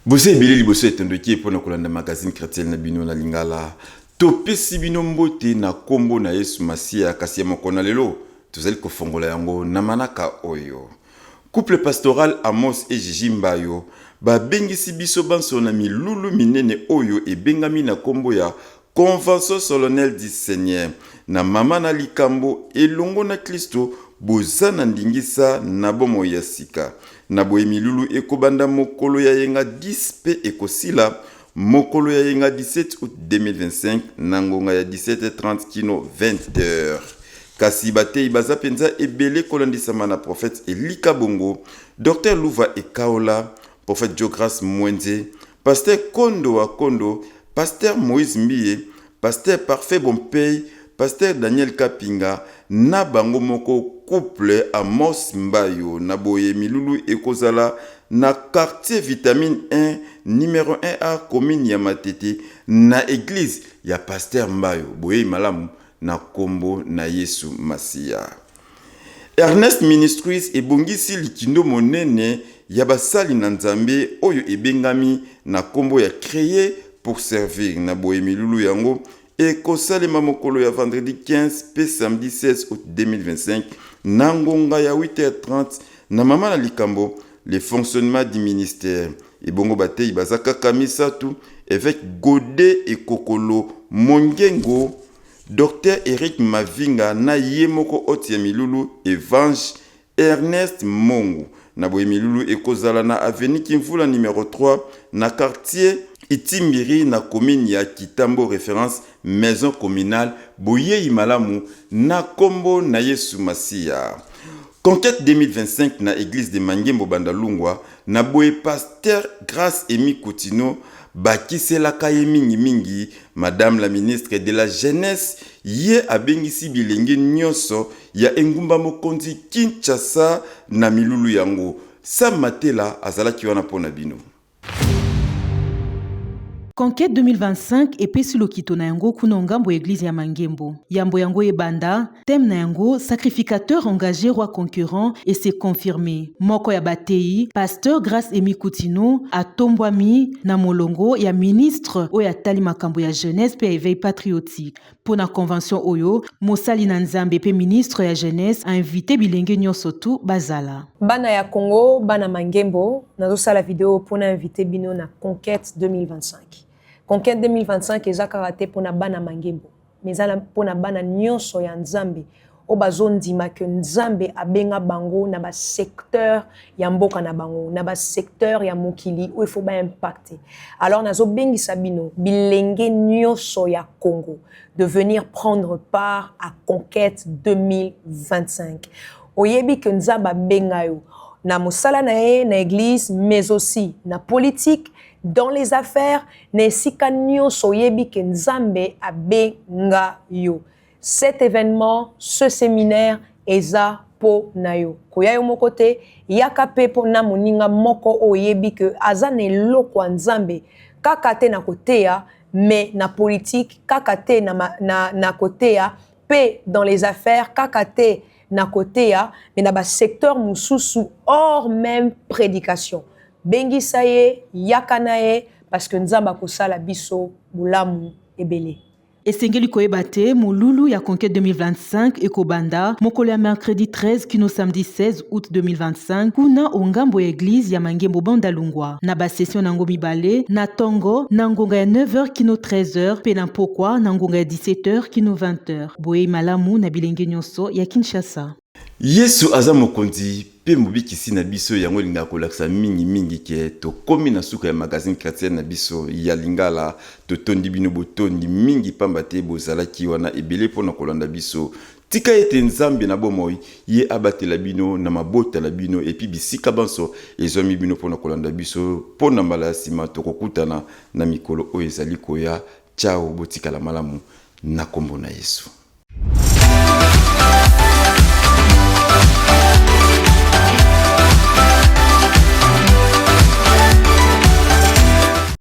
Bose ebele liboso etendoki epona kolanda magazine chrétienne na bino na lingala. Topesi bino mbote na kombo na Yesu Masia kasi ya mokona lelo. Tozali kofongola yango na manaka oyo. Couple pastoral Amos et Gigi Mbayo babengisi biso banso na milulu minene oyo ebengami na kombo ya Convention solennelle du Seigneur na mama na likambo elongo na Kristo bozana ndingisa na bomo ya sika. Na boye milulu ekobanda mokolo ya yenga 10 pe ekosila mokolo ya yenga 17 août 2025 na ngonga ya 17h30 kino 20h. Kasi batei baza penza ebele kolandisama na prophète Elika Bongo, Dr Louva Ekaola, prophète Diogras Mwenze, pasteur Kondo wa Kondo, pasteur Moïse Mbiye, pasteur Parfait Bompei, pasteur Daniel Kapinga, na bango moko couple Amos Mbayo, na boye milulu ekozala na quartier vitamine 1, numéro 1A, commune ya Matete, na église ya pasteur Mbayo, boye malamu na kombo na Yesu Masia. Ernest Ministries ebongisi likindo monene ya basali na Nzambe oyo ebengami na kombo ya créer pour servir na boye milulu yango ekosalema mokolo ya vendredi 15 pe samedi 16 août 2025 na ngonga ya 8h30 na mama na likambo le fonctionnement du ministère ebongo batei bazaka kamisatu évêque Godé et Kokolo Mongengo, Dr Eric Mavinga na yemoko otie milulu Evange Ernest Mongo na boye milulu ekozala na avenue Kimvula numéro 3 na quartier Itimbiri na commune ya Kitambo référence maison communale boye imalamu na kombo na Yesu Masia. Conquête 2025 na église de Mangembo Bandalungwa na boye pasteur Grâce Emi Koutino bakisela kaye mingi madame la ministre de la jeunesse ye abengisi bilenge nyonso ya engumba mokonzi Kinshasa na milulu yango Samatela azalaki wana pona bino. Conquête 2025 epesi lokito na yango kuna ngambo église ya Mangembo. Yambo yango ebanda, thème na yango sacrificateur engagé roi concurrent et c'est confirmé. Moko ya batei, pasteur Grâce Emi Koutino atombwami na molongo ya ministre oyo atali makambo ya jeunesse pe éveil patriotique. Pona convention oyo, mosali na Nzambe pe ministre ya jeunesse a invité bilenge nyonso tu bazala. Bana ya Congo, bana Mangembo, nazosala vidéo pona invité bino na Conquête 2025. Conquête 2025 ezaka raté pona bana Mangembo. Mezala pona bana nyonso ya Nzambe. O bazondima ke Nzambe abenga bango na ba secteur ya mboka na bango, na ba secteur ya mokili où il faut ba impacter. Alors nazo bengi sabino bilenge nyonso ya Congo de venir prendre part à Conquête 2025. Oyebi ke Nzamba benga yo na mosala na ye na église mais aussi na politique dans les affaires na sika nyonso oyebi ke Nzambe abenga yo. Cet événement, ce séminaire, eza po na yo. Koya yo moko te, yaka pe po na moninga moko oyebi ke azane loko Nzambe kaka te na kotea, mais na politique kaka te na kotea, pe dans les affaires kaka te na kotea, mais na ba secteur mususu hors même prédication. Bengi saye, yaka na ye, parce que Nzamba kosala biso bulamu ebele. Esengeli koyeba te molulu ya Conquête 2025 ekobanda mokolo ya mercredi 13 kino samedi 16 août 2025 kuna ongambo ya église ya Mangembo Bandalungwa na ba session nango mibale na tongo na ngonga ya 9h kino 13h pe na pokwa na ngonga ya 17h kino 20h boye malamu na bilenge nyonso ya Kinshasa. Yesu aza mokonzi pe mobikisi na biso yango linga kolakisa mingi ke to komi na suka ya magazine chrétienne na biso ya lingala to tondi bino botondi mingi pamba te bozalaki wana ebele pona kolanda biso tika ete Nzambe na bomoi ye abatela bino na mabota la bino epi bisika banso ezomi bino pona kolanda biso pona mbala ya sima tokokutana na mikolo oyo ezali koya. Ciao, botika la malamu na kombo na Yesu.